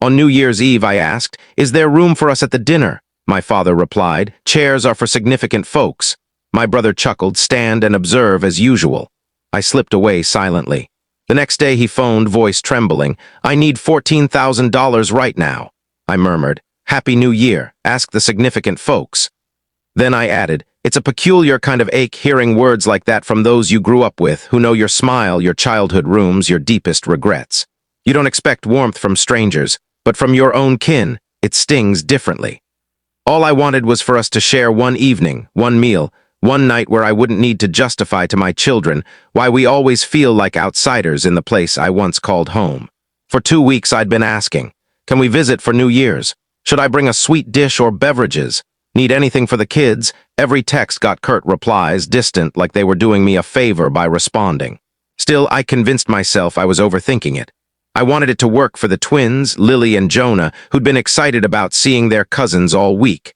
On New Year's Eve, I asked, "Is there room for us at the dinner?" My father replied, "Chairs are for significant folks." My brother chuckled, "Stand and observe as usual." I slipped away silently. The next day he phoned, voice trembling. "I need $14,000 right now." I murmured, "Happy New Year. Ask the significant folks." Then I added, "It's a peculiar kind of ache hearing words like that from those you grew up with, who know your smile, your childhood rooms, your deepest regrets. You don't expect warmth from strangers, but from your own kin, it stings differently. All I wanted was for us to share one evening, one meal, one night where I wouldn't need to justify to my children why we always feel like outsiders in the place I once called home. For 2 weeks I'd been asking, can we visit for New Year's? Should I bring a sweet dish or beverages? Need anything for the kids?" Every text got curt replies, distant, like they were doing me a favor by responding. Still, I convinced myself I was overthinking it. I wanted it to work for the twins, Lily and Jonah, who'd been excited about seeing their cousins all week.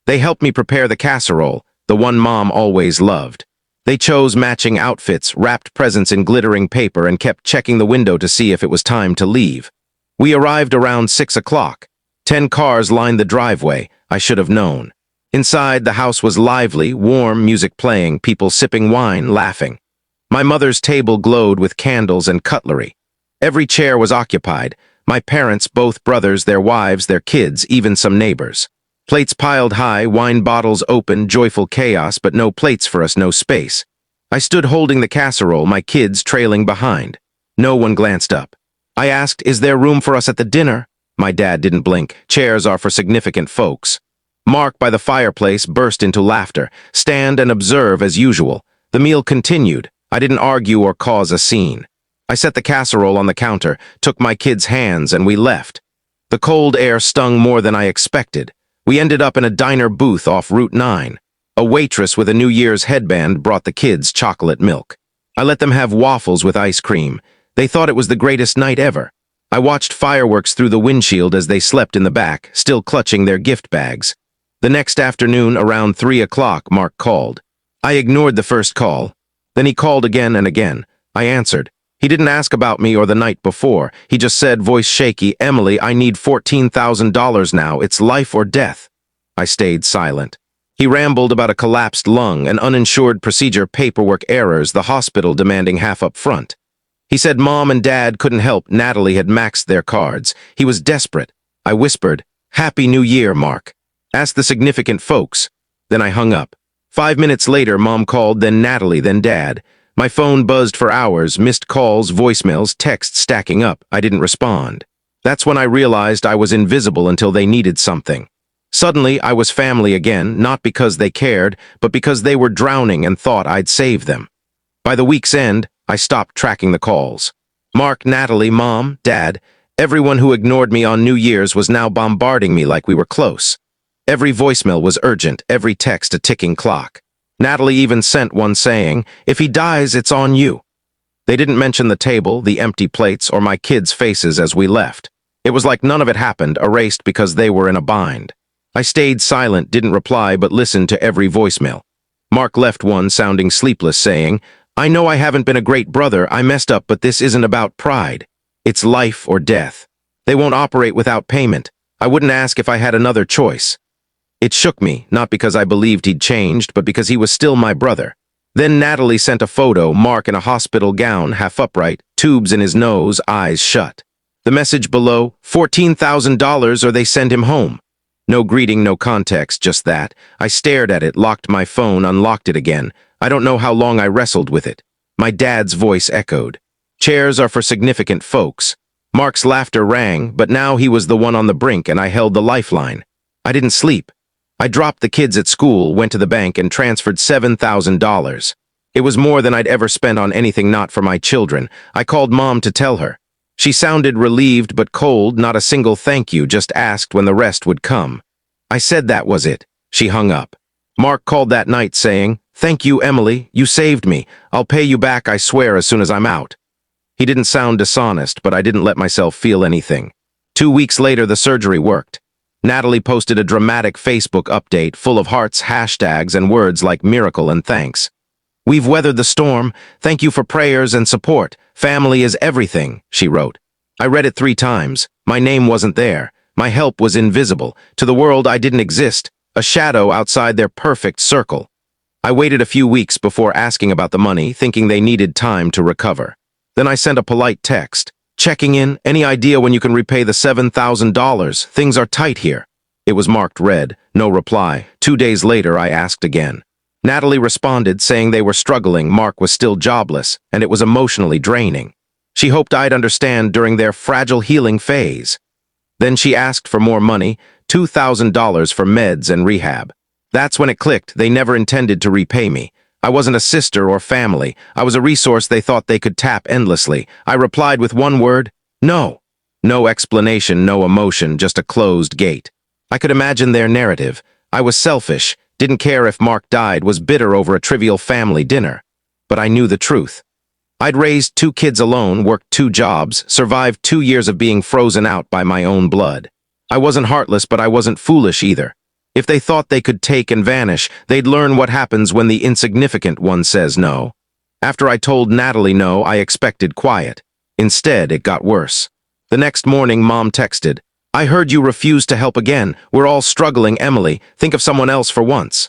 They helped me prepare the casserole, the one Mom always loved. They chose matching outfits, wrapped presents in glittering paper, and kept checking the window to see if it was time to leave. We arrived around 6 o'clock. 10 cars lined the driveway. I should have known. Inside, the house was lively, warm, music playing, people sipping wine, laughing. My mother's table glowed with candles and cutlery. Every chair was occupied. My parents, both brothers, their wives, their kids, even some neighbors. Plates piled high, wine bottles open, joyful chaos, but no plates for us, no space. I stood holding the casserole, my kids trailing behind. No one glanced up. I asked, "Is there room for us at the dinner?" My dad didn't blink. "Chairs are for significant folks." Mark, by the fireplace, burst into laughter. "Stand and observe as usual." The meal continued. I didn't argue or cause a scene. I set the casserole on the counter, took my kids' hands, and we left. The cold air stung more than I expected. We ended up in a diner booth off Route 9. A waitress with a New Year's headband brought the kids chocolate milk. I let them have waffles with ice cream. They thought it was the greatest night ever. I watched fireworks through the windshield as they slept in the back, still clutching their gift bags. The next afternoon, around 3 o'clock, Mark called. I ignored the first call. Then he called again and again. I answered. He didn't ask about me or the night before. He just said, voice shaky, "Emily, I need $14,000 now. It's life or death." I stayed silent. He rambled about a collapsed lung, an uninsured procedure, paperwork errors, the hospital demanding half up front. He said Mom and Dad couldn't help. Natalie had maxed their cards. He was desperate. I whispered, "Happy New Year, Mark. Ask the significant folks." Then I hung up. 5 minutes later, Mom called, then Natalie, then Dad. My phone buzzed for hours, missed calls, voicemails, texts stacking up. I didn't respond. That's when I realized I was invisible until they needed something. Suddenly, I was family again, not because they cared, but because they were drowning and thought I'd save them. By the week's end, I stopped tracking the calls. Mark, Natalie, Mom, Dad, everyone who ignored me on New Year's was now bombarding me like we were close. Every voicemail was urgent, every text a ticking clock. Natalie even sent one saying, "If he dies, it's on you." They didn't mention the table, the empty plates, or my kids' faces as we left. It was like none of it happened, erased because they were in a bind. I stayed silent, didn't reply, but listened to every voicemail. Mark left one sounding sleepless, saying, "I know I haven't been a great brother, I messed up, but this isn't about pride. It's life or death. They won't operate without payment. I wouldn't ask if I had another choice." It shook me, not because I believed he'd changed, but because he was still my brother. Then Natalie sent a photo, Mark in a hospital gown, half upright, tubes in his nose, eyes shut. The message below, $14,000 or they send him home. No greeting, no context, just that. I stared at it, locked my phone, unlocked it again. I don't know how long I wrestled with it. My dad's voice echoed. "Chairs are for significant folks." Mark's laughter rang, but now he was the one on the brink and I held the lifeline. I didn't sleep. I dropped the kids at school, went to the bank, and transferred $7,000. It was more than I'd ever spent on anything not for my children. I called Mom to tell her. She sounded relieved but cold, not a single thank you, just asked when the rest would come. I said that was it. She hung up. Mark called that night saying, "Thank you, Emily. You saved me. I'll pay you back, I swear, as soon as I'm out." He didn't sound dishonest, but I didn't let myself feel anything. 2 weeks later, the surgery worked. Natalie posted a dramatic Facebook update full of hearts, hashtags, and words like miracle and thanks. "We've weathered the storm. Thank you for prayers and support. Family is everything," she wrote. I read it 3 times. My name wasn't there. My help was invisible. To the world, I didn't exist, a shadow outside their perfect circle. I waited a few weeks before asking about the money, thinking they needed time to recover. Then I sent a polite text. Checking in, any idea when you can repay the $7,000? Things are tight here. It was marked red, no reply. 2 days later, I asked again. Natalie responded, saying they were struggling, Mark was still jobless, and it was emotionally draining. She hoped I'd understand during their fragile healing phase. Then she asked for more money, $2,000 for meds and rehab. That's when it clicked. They never intended to repay me. I wasn't a sister or family. I was a resource they thought they could tap endlessly. I replied with one word, no. No explanation, no emotion, just a closed gate. I could imagine their narrative. I was selfish, didn't care if Mark died, was bitter over a trivial family dinner. But I knew the truth. I'd raised 2 kids alone, worked 2 jobs, survived 2 years of being frozen out by my own blood. I wasn't heartless, but I wasn't foolish either. If they thought they could take and vanish, they'd learn what happens when the insignificant one says no. After I told Natalie no, I expected quiet. Instead, it got worse. The next morning, Mom texted, I heard you refused to help again. We're all struggling, Emily. Think of someone else for once.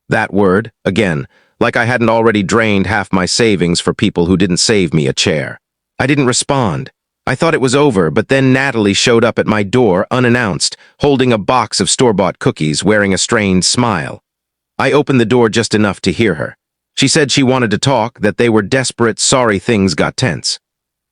That word, again, like I hadn't already drained half my savings for people who didn't save me a chair. I didn't respond. I thought it was over, but then Natalie showed up at my door unannounced, holding a box of store-bought cookies, wearing a strained smile. I opened the door just enough to hear her. She said she wanted to talk, that they were desperate, sorry. Things got tense.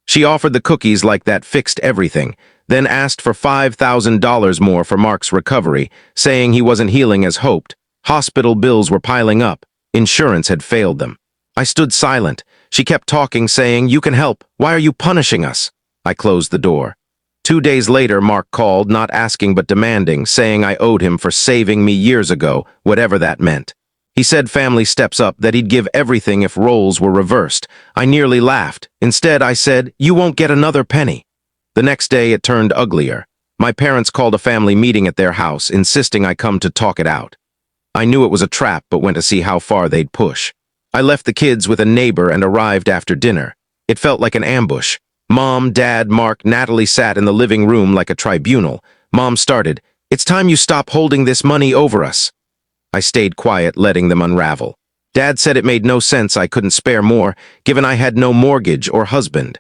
She offered the cookies like that fixed everything, then asked for $5,000 more for Mark's recovery, saying he wasn't healing as hoped. Hospital bills were piling up. Insurance had failed them. I stood silent. She kept talking, saying, you can help. Why are you punishing us? I closed the door. 2 days later, Mark called, not asking but demanding, saying I owed him for saving me years ago, whatever that meant. He said family steps up, that he'd give everything if roles were reversed. I nearly laughed. Instead, I said, you won't get another penny. The next day, it turned uglier. My parents called a family meeting at their house, insisting I come to talk it out. I knew it was a trap, but went to see how far they'd push. I left the kids with a neighbor and arrived after dinner. It felt like an ambush. Mom, Dad, Mark, Natalie sat in the living room like a tribunal. Mom started, it's time you stop holding this money over us. I stayed quiet, letting them unravel. Dad said it made no sense I couldn't spare more, given I had no mortgage or husband.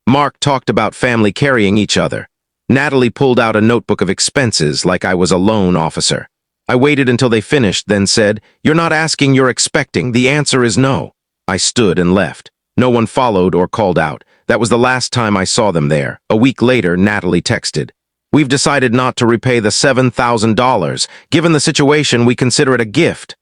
Mark talked about family carrying each other. Natalie pulled out a notebook of expenses like I was a loan officer. I waited until they finished, then said, you're not asking, you're expecting. The answer is no. I stood and left. No one followed or called out. That was the last time I saw them there. A week later, Natalie texted, we've decided not to repay the $7,000. Given the situation, we consider it a gift.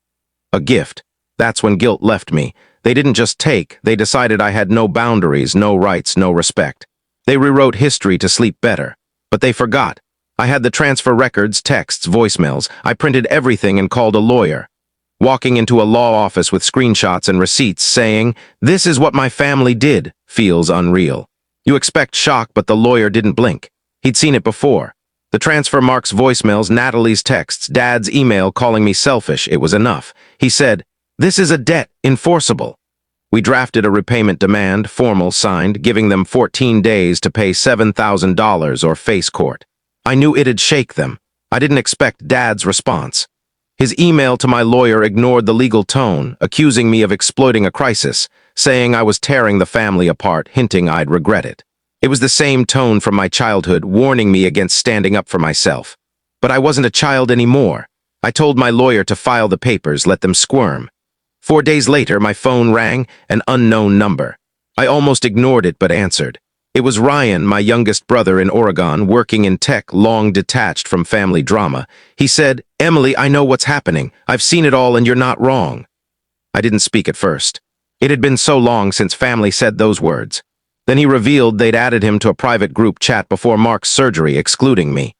A gift. That's when guilt left me. They didn't just take, they decided I had no boundaries, no rights, no respect. They rewrote history to sleep better. But they forgot. I had the transfer records, texts, voicemails. I printed everything and called a lawyer. Walking into a law office with screenshots and receipts saying, this is what my family did, feels unreal. You expect shock, but the lawyer didn't blink. He'd seen it before. The transfer, Mark's voicemails, Natalie's texts, Dad's email calling me selfish. It was enough. He said, this is a debt, enforceable. We drafted a repayment demand, formal, signed, giving them 14 days to pay $7,000 or face court. I knew it'd shake them. I didn't expect Dad's response. His email to my lawyer ignored the legal tone, accusing me of exploiting a crisis, saying I was tearing the family apart, hinting I'd regret it. It was the same tone from my childhood, warning me against standing up for myself. But I wasn't a child anymore. I told my lawyer to file the papers, let them squirm. 4 days later, my phone rang, an unknown number. I almost ignored it, but answered. It was Ryan, my youngest brother in Oregon, working in tech, long detached from family drama. He said, Emily, I know what's happening. I've seen it all and you're not wrong. I didn't speak at first. It had been so long since family said those words. Then he revealed they'd added him to a private group chat before Mark's surgery, excluding me.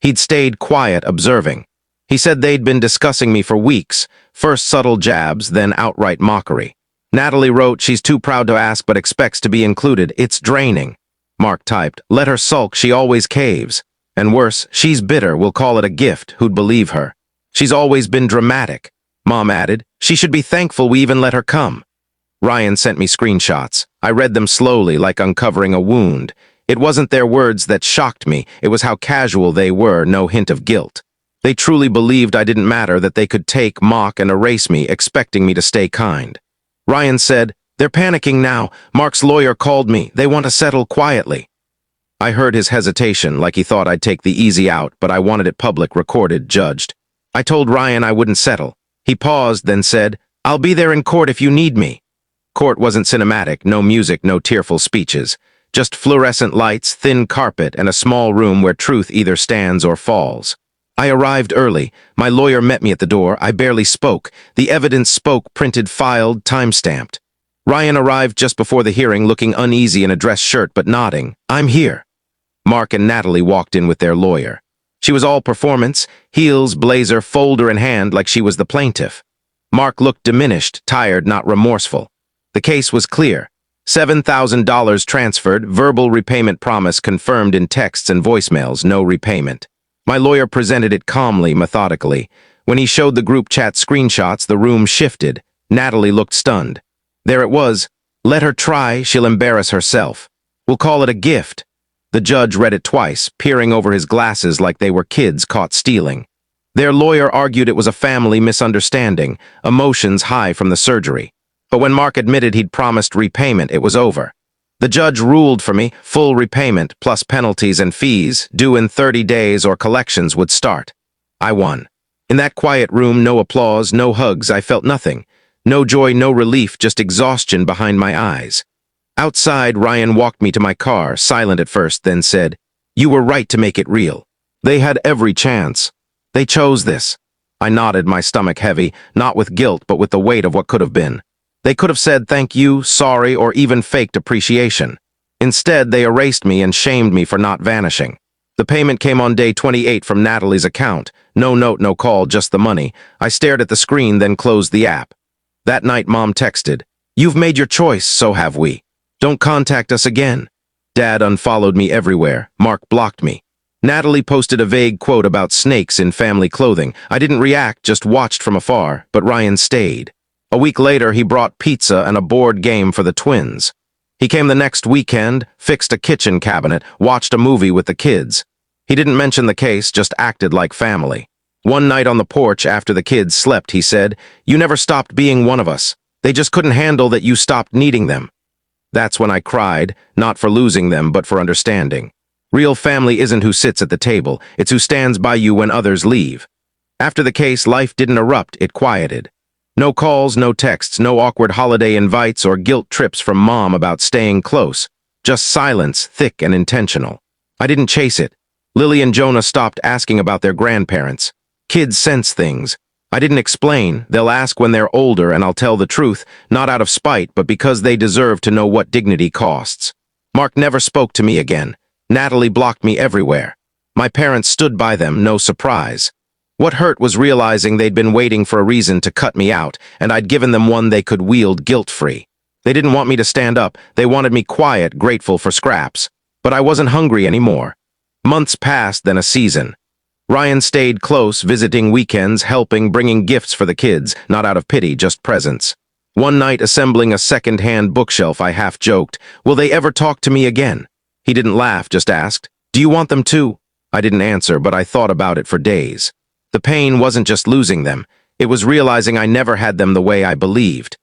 He'd stayed quiet, observing. He said they'd been discussing me for weeks, first subtle jabs, then outright mockery. Natalie wrote she's too proud to ask but expects to be included. It's draining. Mark typed, let her sulk, she always caves. And worse, she's bitter, we'll call it a gift, who'd believe her. She's always been dramatic. Mom added, she should be thankful we even let her come. Ryan sent me screenshots. I read them slowly, like uncovering a wound. It wasn't their words that shocked me, it was how casual they were, no hint of guilt. They truly believed I didn't matter, that they could take, mock, and erase me, expecting me to stay kind. Ryan said, "They're panicking now. Mark's lawyer called me. They want to settle quietly." I heard his hesitation, like he thought I'd take the easy out, but I wanted it public, recorded, judged. I told Ryan I wouldn't settle. He paused, then said, "I'll be there in court if you need me." Court wasn't cinematic, no music, no tearful speeches. Just fluorescent lights, thin carpet, and a small room where truth either stands or falls. I arrived early. My lawyer met me at the door. I barely spoke. The evidence spoke, printed, filed, time-stamped. Ryan arrived just before the hearing, looking uneasy in a dress shirt but nodding. "I'm here." Mark and Natalie walked in with their lawyer. She was all performance, heels, blazer, folder in hand, like she was the plaintiff. Mark looked diminished, tired, not remorseful. The case was clear. $7,000 transferred, verbal repayment promise confirmed in texts and voicemails, no repayment. My lawyer presented it calmly, methodically. When he showed the group chat screenshots, the room shifted. Natalie looked stunned. There it was. "Let her try, she'll embarrass herself. We'll call it a gift." The judge read it twice, peering over his glasses like they were kids caught stealing. Their lawyer argued it was a family misunderstanding, emotions high from the surgery. But when Mark admitted he'd promised repayment, it was over. The judge ruled for me, full repayment, plus penalties and fees, due in 30 days or collections would start. I won. In that quiet room, no applause, no hugs, I felt nothing. No joy, no relief, just exhaustion behind my eyes. Outside, Ryan walked me to my car, silent at first, then said, "You were right to make it real. They had every chance. They chose this." I nodded, my stomach heavy, not with guilt, but with the weight of what could have been. They could have said thank you, sorry, or even faked appreciation. Instead, they erased me and shamed me for not vanishing. The payment came on day 28 from Natalie's account. No note, no call, just the money. I stared at the screen, then closed the app. That night, Mom texted, "You've made your choice, so have we. Don't contact us again." Dad unfollowed me everywhere. Mark blocked me. Natalie posted a vague quote about snakes in family clothing. I didn't react, just watched from afar, but Ryan stayed. A week later, he brought pizza and a board game for the twins. He came the next weekend, fixed a kitchen cabinet, watched a movie with the kids. He didn't mention the case, just acted like family. One night on the porch after the kids slept, he said, "You never stopped being one of us. They just couldn't handle that you stopped needing them." That's when I cried, not for losing them, but for understanding. Real family isn't who sits at the table, it's who stands by you when others leave. After the case, life didn't erupt, it quieted. No calls, no texts, no awkward holiday invites or guilt trips from Mom about staying close. Just silence, thick and intentional. I didn't chase it. Lily and Jonah stopped asking about their grandparents. Kids sense things. I didn't explain. They'll ask when they're older and I'll tell the truth, not out of spite, but because they deserve to know what dignity costs. Mark never spoke to me again. Natalie blocked me everywhere. My parents stood by them, no surprise. What hurt was realizing they'd been waiting for a reason to cut me out, and I'd given them one they could wield guilt-free. They didn't want me to stand up. They wanted me quiet, grateful for scraps. But I wasn't hungry anymore. Months passed, then a season. Ryan stayed close, visiting weekends, helping, bringing gifts for the kids, not out of pity, just presents. One night, assembling a second-hand bookshelf, I half-joked, "Will they ever talk to me again?" He didn't laugh, just asked, "Do you want them to?" I didn't answer, but I thought about it for days. The pain wasn't just losing them. It was realizing I never had them the way I believed.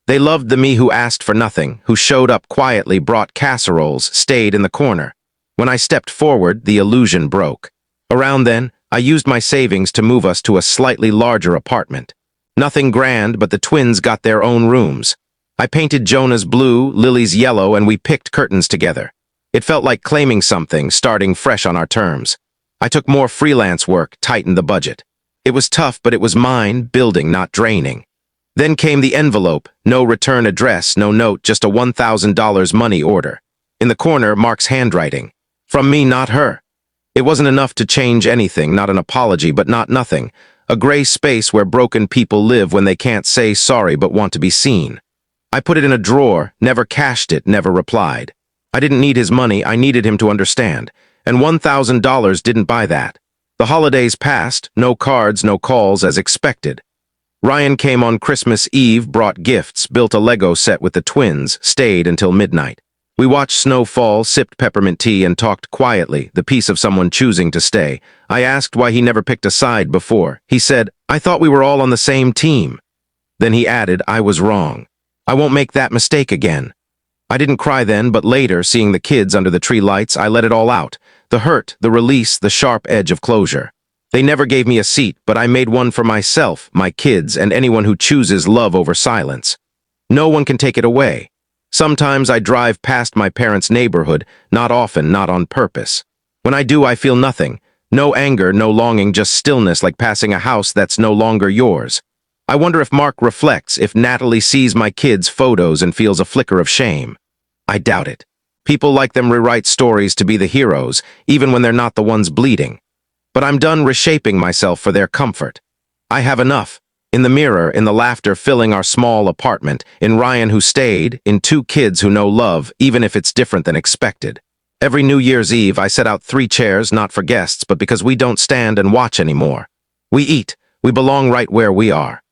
They loved the me who asked for nothing, who showed up quietly, brought casseroles, stayed in the corner. When I stepped forward, the illusion broke. Around then, I used my savings to move us to a slightly larger apartment. Nothing grand, but the twins got their own rooms. I painted Jonah's blue, Lily's yellow, and we picked curtains together. It felt like claiming something, starting fresh on our terms. I took more freelance work, tightened the budget. It was tough, but it was mine, building, not draining. Then came the envelope, no return address, no note, just a $1,000 money order. In the corner, Mark's handwriting. From me, not her. It wasn't enough to change anything, not an apology, but not nothing. A gray space where broken people live when they can't say sorry but want to be seen. I put it in a drawer, never cashed it, never replied. I didn't need his money, I needed him to understand. And $1,000 didn't buy that. The holidays passed, no cards, no calls, as expected. Ryan came on Christmas Eve, brought gifts, built a Lego set with the twins, stayed until midnight. We watched snow fall, sipped peppermint tea, and talked quietly, the peace of someone choosing to stay. I asked why he never picked a side before. He said, "I thought we were all on the same team." Then he added, "I was wrong. I won't make that mistake again." I didn't cry then, but later, seeing the kids under the tree lights, I let it all out. The hurt, the release, the sharp edge of closure. They never gave me a seat, but I made one for myself, my kids, and anyone who chooses love over silence. No one can take it away. Sometimes I drive past my parents' neighborhood, not often, not on purpose. When I do, I feel nothing. No anger, no longing, just stillness, like passing a house that's no longer yours. I wonder if Mark reflects, if Natalie sees my kids' photos and feels a flicker of shame. I doubt it. People like them rewrite stories to be the heroes, even when they're not the ones bleeding. But I'm done reshaping myself for their comfort. I have enough. In the mirror, in the laughter filling our small apartment, in Ryan who stayed, in two kids who know love, even if it's different than expected. Every New Year's Eve, I set out 3 chairs, not for guests, but because we don't stand and watch anymore. We eat. We belong right where we are.